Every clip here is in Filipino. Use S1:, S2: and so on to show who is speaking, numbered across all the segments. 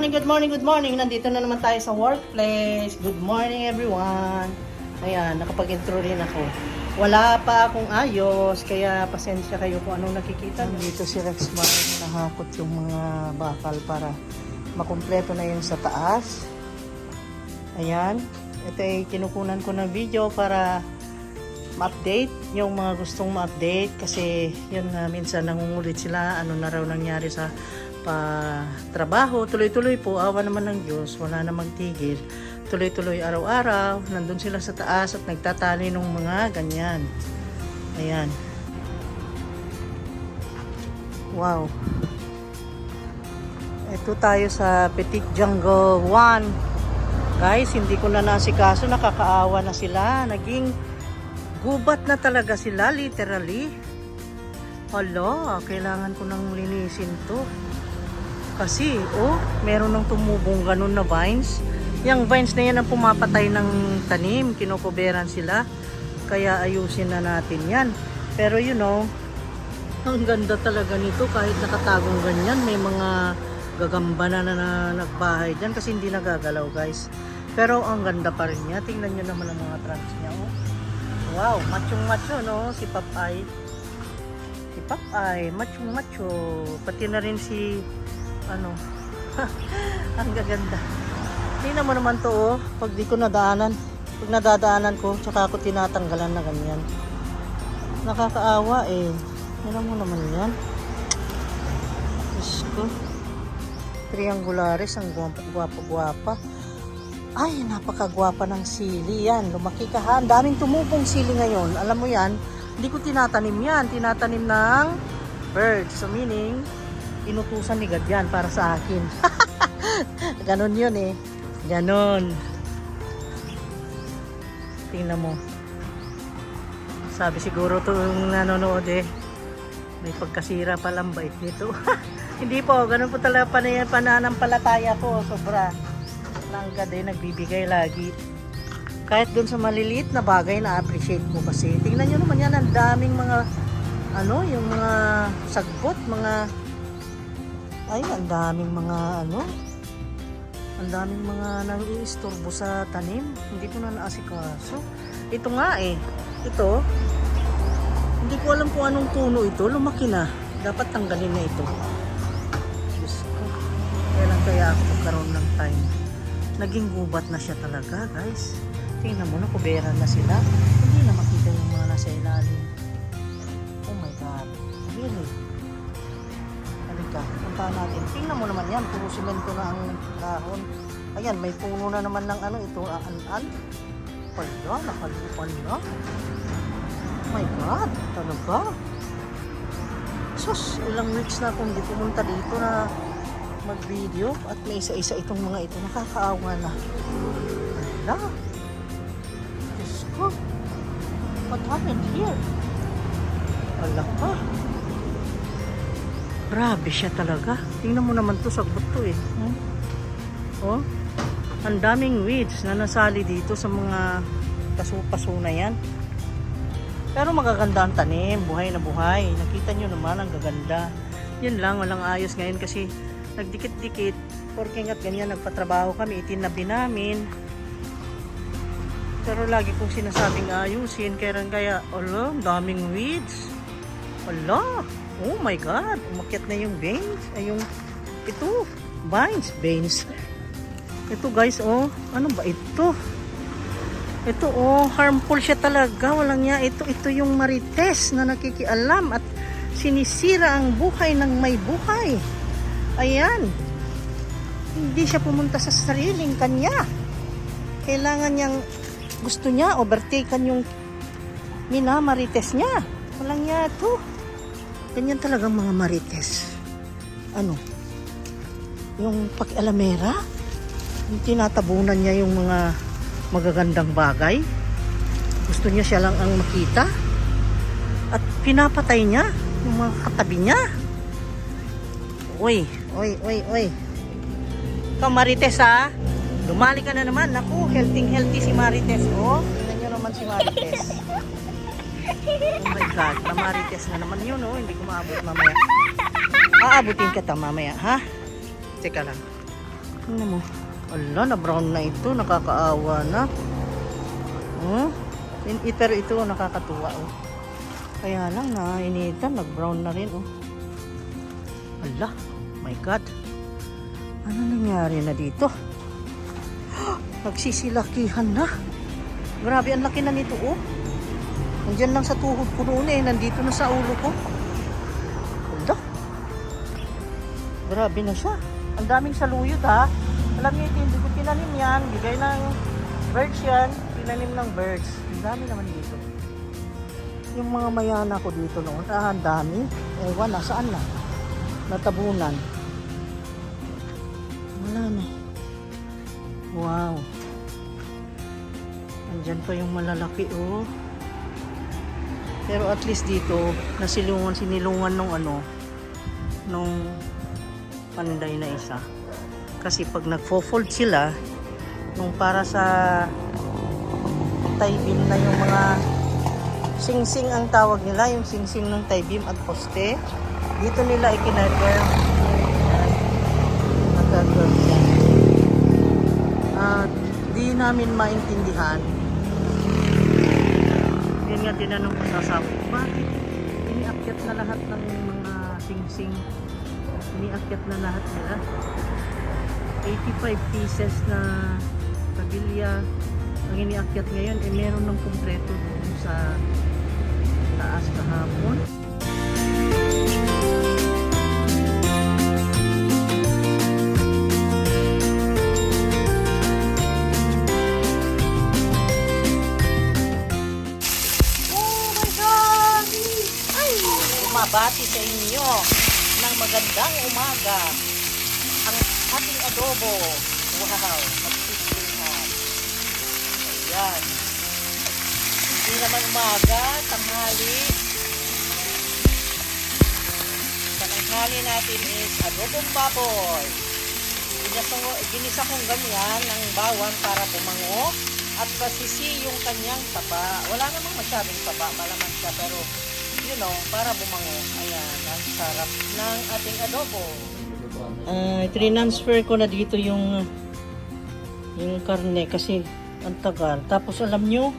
S1: morning, good morning, good morning. Nandito na naman tayo sa workplace. Good morning, everyone. Ayan, nakapag-intro rin ako. Wala pa akong ayos, kaya pasensya kayo kung anong nakikita. Dito si Rexmar, nahakot yung mga bakal para makumpleto na yun sa taas. Ayan, ito ay kinukunan ko ng video para ma-update yung mga gustong ma-update kasi yun nga minsan nangungulit sila ano na raw nangyari sa trabaho. Tuloy-tuloy po, awa naman ng Diyos, wala namang tigil. Tuloy-tuloy araw-araw, nandun sila sa taas at nagtatali ng mga ganyan. Ayan. Wow. Ito tayo sa Petit Jungle 1. Guys, hindi ko na nasikaso, nakakaawa na sila. Naging gubat na talaga sila, literally. Hala, kailangan ko nang linisin to. Kasi, meron nang tumubong ganun na vines. Yung vines na yan ang pumapatay ng tanim, kinukuberan sila. Kaya ayusin na natin yan. Pero you know, ang ganda talaga nito kahit nakatagong ganyan. May mga gagamba na nagbahay dyan kasi hindi nagagalaw guys. Pero ang ganda pa rin niya. Tingnan nyo naman ang mga trunks niya. Wow, machong-macho no, si Papay. Si Papay, machong-macho. Pati na rin si, ang gaganda. Tingnan mo naman to, pag di ko nadaanan, pag nadadaanan ko, tsaka ako tinatanggalan na ganyan. Nakakaawa eh. Tingnan mo naman yan. Diyos ko. Triangularis, ang guwapa-guwapa. Ay, napakagwapa ng sili yan. Lumaki ka ha. Daming tumubong sili ngayon. Alam mo yan, hindi ko tinatanim yan. Tinatanim ng birds. So meaning, inutusan ni God yan para sa akin. Ganon yun eh. Ganon. Tingnan mo. Sabi siguro to yung nanonood eh. May pagkasira palang bait nito. Hindi po, ganon po talaga pananampalataya ko. Sobra. Langga din, nagbibigay lagi. Kahit dun sa maliliit na bagay na appreciate ko kasi. Tingnan nyo naman yan, ang daming mga yung mga sagbot, mga ang daming mga ang daming mga nang-iistorbo sa tanim. Hindi ko na naasikaso. Ito nga eh. Ito, hindi ko alam kung anong puno ito. Lumaki na. Dapat tanggalin na ito. Diyos ko. Kailan kaya ako magkaroon ng time? Naging gubat na siya talaga, guys. Tingnan mo na, kuberan na sila. Hindi na makita yung mga nasa ilalim. Oh my God. Really? Halika, puntahan natin. Tingnan mo naman yan. Puro simento na ang dahon. Ayan, may puno na naman ng ito, an-an. Pala, nakalupan na. Oh my God. Talaga. Sus, ilang weeks na akong di pumunta dito na mag-video at may isa-isa itong mga ito. Nakakaawa na. Hala. Diyos ko. What happened here? Hala ka. Grabe siya talaga. Tingnan mo naman to, sagbot to eh. Oh. Ang daming weeds na nasali dito sa mga paso-paso na yan. Pero magaganda ang tanim. Buhay na buhay. Nakita nyo naman ang gaganda. Yun lang, walang ayos ngayon kasi nagdikit-dikit, porque nga't ganyan nagpatrabaho kami, itinabi namin. Pero lagi kong sinasabing ayusin, kaya daming weeds. Ala, oh my God, umakyat na yung veins, ito, veins. Ito guys, ano ba ito? Ito harmful siya talaga, walang niya, ito yung marites na nakikialam at sinisira ang buhay ng may buhay. Ayan. Hindi siya pumunta sa sariling kanya. Kailangan niyang, gusto niya, overtaken yung marites niya. Walang niya ito. Ganyan talagang mga marites. Yung pakialamera, yung tinatabunan niya yung mga magagandang bagay. Gusto niya siya lang ang makita. At pinapatay niya yung mga katabi niya. Uy. Ikaw Marites ha. Lumali ka na naman. Naku, healthy si Marites. Tingnan nyo naman si Marites. Oh my God, na Marites na naman yun. Hindi ko maabot mamaya. Aabutin kita mamaya ha. Teka lang. Tingnan mo. Ala, na brown na ito. Nakakaawa na. Oh, pero ito nakakatuwa. Oh. Kaya lang na initan. Nag-brown na rin. Oh. Ala, my God. Ano nangyari na dito? Nagsisilakihan na. Grabe, ang laki na nito. Oh. Nandiyan lang sa tuhod ko noon eh. Nandito na sa ulo ko. Ala. Grabe na siya. Ang daming saluyot ha. Alam niyo, hindi ko tinanim yan. Bigay ng birds yan. Tinanim ng birds. Ang dami naman dito. Yung mga mayana ko dito noon. Ang dami. Ewan, nasaan na? Natabunan. Wala na. Wow. Andyan pa yung malalaki oh. Pero at least dito, sinilungan nung nung panday na isa. Kasi pag nagfo-fold sila, nung para sa tie beam na yung mga sing-sing ang tawag nila, yung sing-sing ng tie beam at poste, dito nila ikinarger. Nagkagawin yan. At di namin maintindihan. Yun nga tinanong ko sa asawa, bakit iniakyat na lahat ng mga sing-sing? Iniakyat na lahat nila. 85 pieces na kabilya ang iniakyat ngayon, meron ng kumpleto dun sa taas kahapon. Oh my God! Ay! Bumabati sa inyo ng magandang umaga. Ang ating adobo. Wow, magsisihan. Ayan. Hindi naman umaga, tanghali. Tanghali natin is adobong baboy. Ginisa kong ganyan ng bawang para bumango at masisi yung kanyang taba. Wala namang masyadong taba, malaman siya, pero para bumango. Ayan, ang sarap ng ating adobo. Transfer ko na dito yung karne kasi ang tagal. Tapos alam nyo,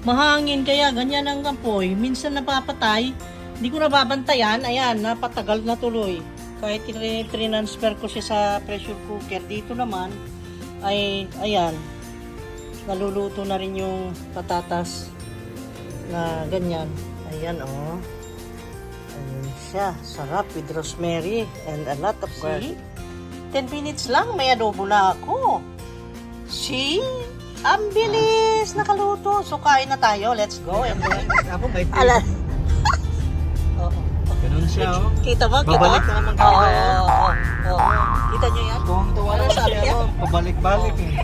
S1: mahangin kaya ganyan ang apoy. Minsan napapatay. Hindi ko nababantayan. Ayan, napatagal na tuloy. Kahit transfer ko siya sa pressure cooker. Dito naman ay ayan, naluluto na rin yung patatas na ganyan. Ayan oh. Ayun siya. Sarap with rosemary and a lot of garlic. 10 minutes lang, may adobo na ako. See? Ang bilis! Nakaluto. So, kain na tayo. Let's go. And then, ala.
S2: Ganun siya, oh.
S1: Kita ba?
S2: Babalik na naman kayo.
S1: Oo. Kita nyo yan?
S2: Tuwang-tuwa na sabi ako. Pabalik-balik eh.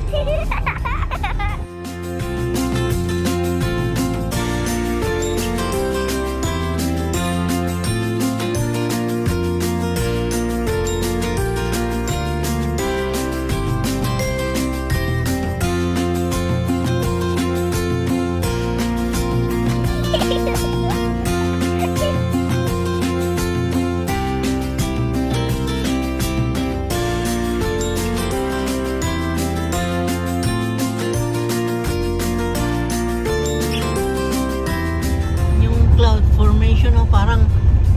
S1: Parang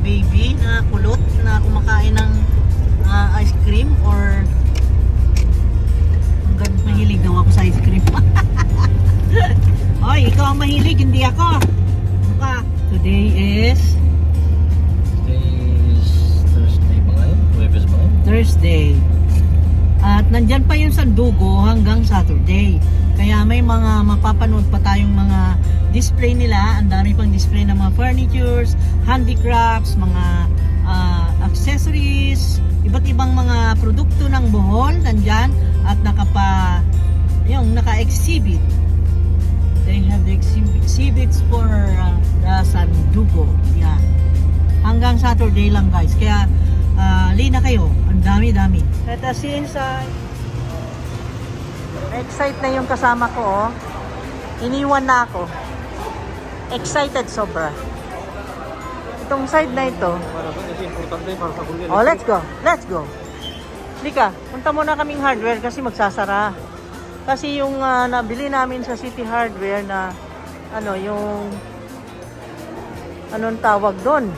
S1: baby na kulot na kumakain ng ice cream or mahilig daw ako sa ice cream. Oy, ikaw ang mahilig, hindi ako. Today is
S2: Thursday ba ngayon? Huwebes ba ngayon?
S1: Thursday. At nandyan pa yung Sandugo hanggang Saturday. Kaya may mga mapapanood pa tayong mga display nila. Ang dami pang display ng mga furnitures, handicrafts, mga accessories, iba't ibang mga produkto ng Bohol nandyan at naka-exhibit. They have the exhibits for the Sandugo. Yeah. Hanggang Saturday lang guys. Kaya lina kayo. Ang dami-dami. Let us see inside. Excited na yung kasama ko oh. Iniwan na ako. Excited sobra. Itong side na ito.
S2: Para ba? Kasi importante para sa kulit.
S1: Oh, let's go. Let's go. Lika, punta muna kaming hardware kasi magsasara. Kasi yung nabili namin sa City Hardware na ano, yung anong tawag doon?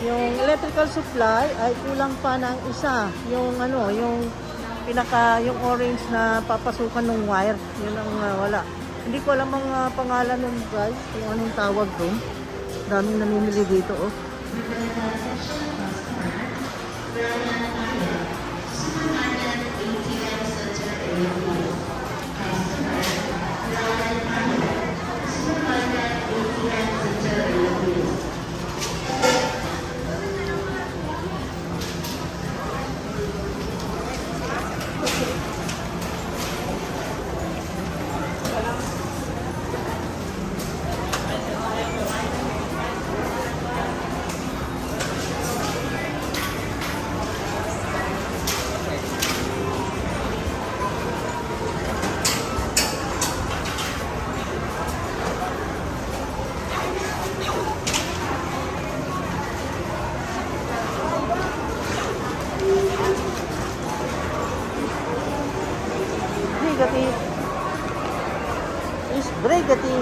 S1: Yung electrical supply ay kulang pa ng isa. Yung ano, yung yung orange na papasukan ng wire, yun ang wala. Hindi ko alam ang pangalan ng guys, kung anong tawag doon. Daming namimili dito, oh. Brigati is Brigati.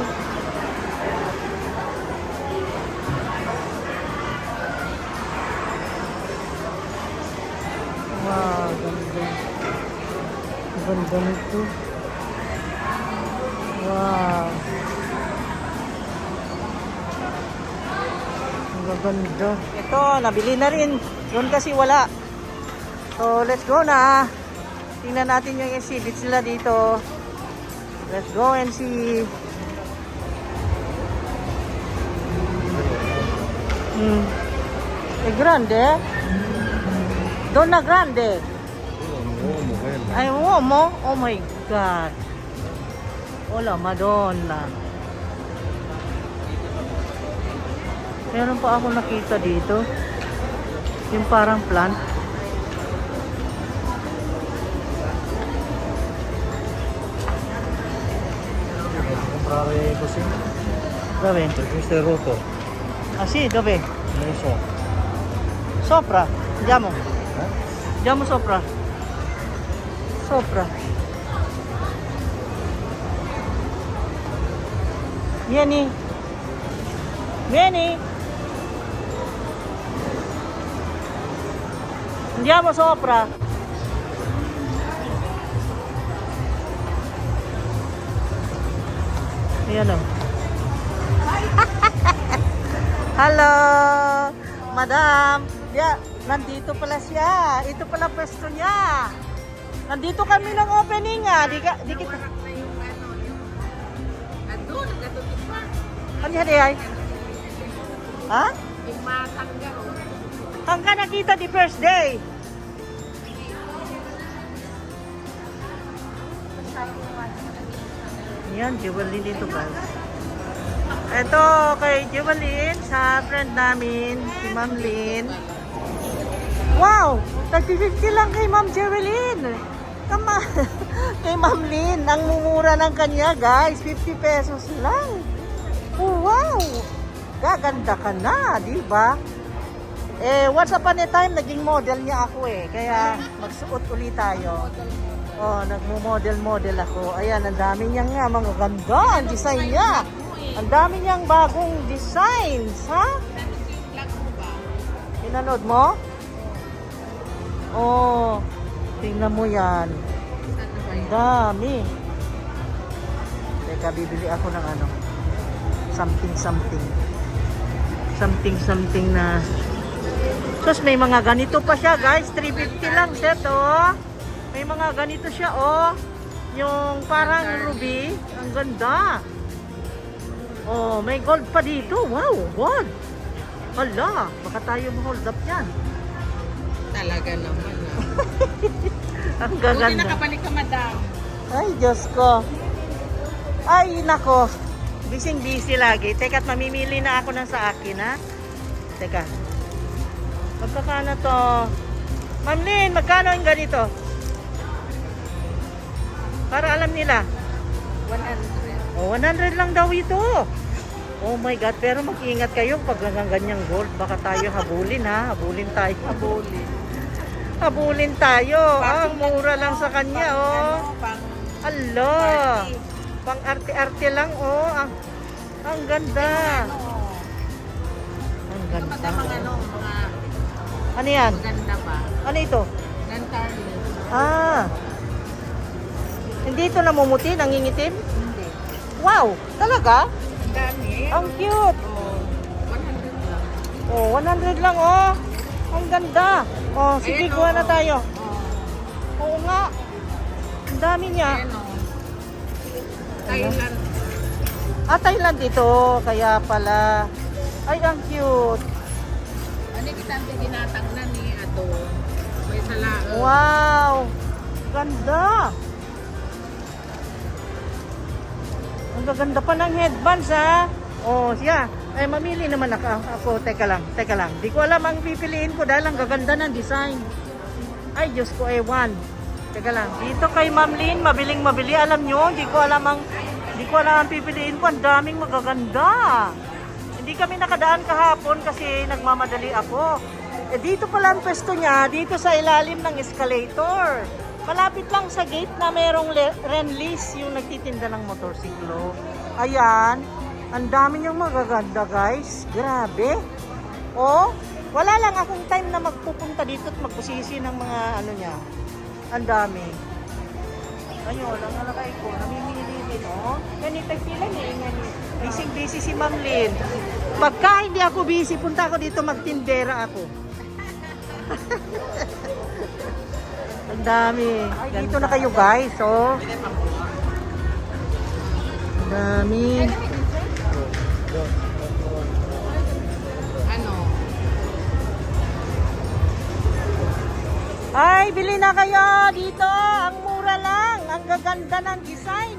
S1: Wow, ganda. Ganda nito. Wow. Ang ganda. Ito, nabili na rin. Doon kasi wala. So, let's go na. Tingnan natin yung exhibits nila dito. Let's go and see. Grande. Donna Grande. Ay, uomo. Oh my God. Hola, Madonna. Meron pa ako nakita dito. Yung parang plant.
S2: Comprare così?
S1: Dove?
S2: Perché questo è rotto.
S1: Ah sì, dove?
S2: Non lo so.
S1: Sopra. Andiamo.
S2: Eh?
S1: Andiamo sopra. Sopra. Vieni. Vieni. Andiamo sopra. Ayan o. Hello, madam. Yeah, nandito pala siya. Ito pala pwesto niya. Nandito kami ng opening ah. Di kita. Ano yan ay? Ha? Hanggang nakita di first day. Yan, Jewelin dito guys. Ito kay Jewelin, sa friend namin, si Ma'am Lynn. Wow! 30-50 lang kay Ma'am Jewelin. Tama. Kay Ma'am Lynn, ang mumura ng kanya guys, 50 pesos lang. Oh, wow! Gaganda ka na, di ba? Eh, once upon a time, naging model niya ako eh. Kaya magsuot ulit tayo. Oh, nagmo-model ako. Ayan, ang dami niyang nga, mga ganda ang design niya. Ang dami niyang bagong designs, ha? Pinanood mo? Oh, tingnan mo yan. Ang dami. Teka, bibili ako ng ano. Something na. Sus, may mga ganito pa siya, guys. 350 lang set, oh. May mga ganito siya, oh. Yung parang ruby. Ang ganda. Oh, may gold pa dito. Wow, gold. Hala, baka tayo ma-hold up yan.
S3: Talaga naman.
S1: Ang
S3: Buti
S1: gaganda.
S3: nakabalik ka, madam.
S1: Ay, Diyos ko. Ay, nako. Busy lagi. Teka, mamimili na ako ng sa akin, ha? Teka. Magkakano to? Ma'am Lynn, magkano yung ganito? Para alam nila.
S3: 100.
S1: Oh, 100 lang daw ito. Oh my God, pero mag-ingat kayo pag ganyang gold. Baka tayo habulin ha. Habulin tayo.
S3: Habulin.
S1: Habulin tayo. Ang mura lang sa kanya oh.
S3: Pang
S1: Ala.
S3: party.
S1: Pang arte-arte lang oh. Ang ganda. Ang
S3: Ito
S1: ganda.
S3: mga mga
S1: Ano yan?
S3: maganda pa.
S1: Ano ito?
S3: Lantarni.
S1: Ah. Hindi ito namumuti, nangingitim?
S3: Hindi.
S1: Wow, talaga?
S3: Ang dami.
S1: Ang cute.
S3: Oh, 100 lang.
S1: Oh, 100 lang oh. Ang ganda. Oh, sige,
S3: Ayan,
S1: kuha na
S3: oh.
S1: tayo.
S3: Oh.
S1: Oo nga. Ang dami niya.
S3: Ayan o. Thailand.
S1: Ah, Thailand ito. Kaya pala. Ay, ang cute.
S3: Ano kita ang ginatang na ni Ato? May salaan.
S1: Wow. Ganda. Ang gaganda pa ng headbands ha. Oh, siya. Ay, mamili naman ako. Teka lang. Di ko alam ang pipiliin ko dahil ang gaganda ng design. Ay, Diyos ko, ewan. Teka lang. Dito kay Ma'am Lynn, mabili. Alam nyo, di ko alam ang pipiliin ko. Ang daming magaganda. Hindi kami nakadaan kahapon kasi nagmamadali ako. Eh, dito pala ang pwesto niya, dito sa ilalim ng escalator. Malapit lang sa gate na merong Renlis, yung nagtitinda ng motorsiklo. Ayan. Ang dami niyang magaganda, guys. Grabe. Oh, wala lang akong time na magpupunta dito at magbusisi ng mga ano niya. Ang dami. Ayun, ang alakay ko. Namimili din, oh. Ganito sila niya. Busy si Ma'am Lynn. Pagka hindi ako busy, punta ako dito, magtindera ako. Ang dami. Ay, dito na kayo, guys, oh. Ang dami.
S3: Ano?
S1: Ay, bili na kayo dito. Ang mura lang. Ang gaganda ng design.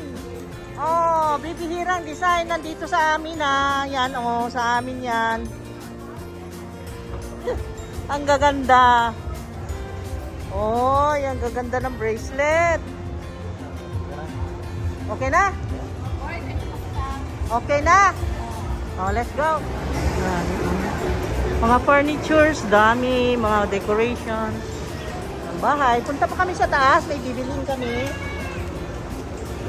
S1: Oh, bibihirang design nandito sa amin ha. Yan oh, sa amin yan. Ang gaganda. Oh, yan gaganda ng bracelet. Okay na? Okay na? Oh, let's go. Mga furnitures, dami, mga decorations. Ang bahay. Punta pa kami sa taas, may bibilin kami.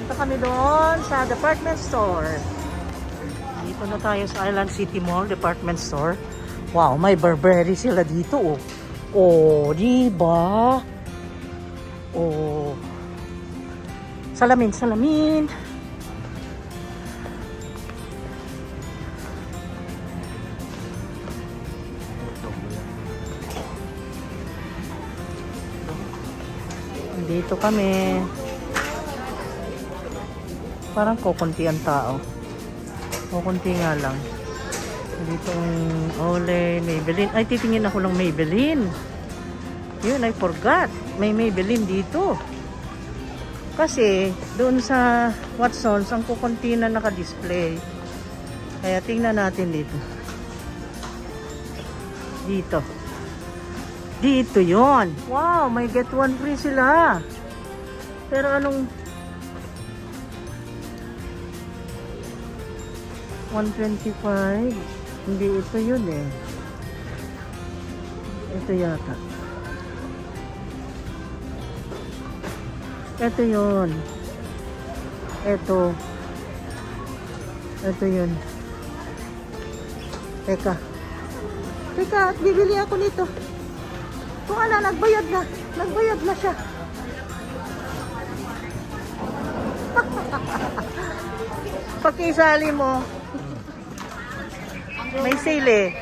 S1: Punta kami doon sa department store. Dito na tayo sa Island City Mall department store. Wow, may Burberry sila dito oh. Oh, di ba? Oh. Salamin. Dito kami. Parang kukunti ang tao. Kukunti nga lang. Dito ang Olay, Maybelline. Ay, titingin ako ng Maybelline. Yun, I forgot. May Maybelline dito. Kasi, doon sa Watsons, ang kukunti na naka-display. Kaya tingnan natin dito. Dito yon. Wow, may get one free sila. Pero anong 125? Hindi ito yun eh. Ito yata. Ito yun. Ito yun. Teka, bibili ako nito. Kung ano, nagbayad na siya. Pakisali mo. May sale eh.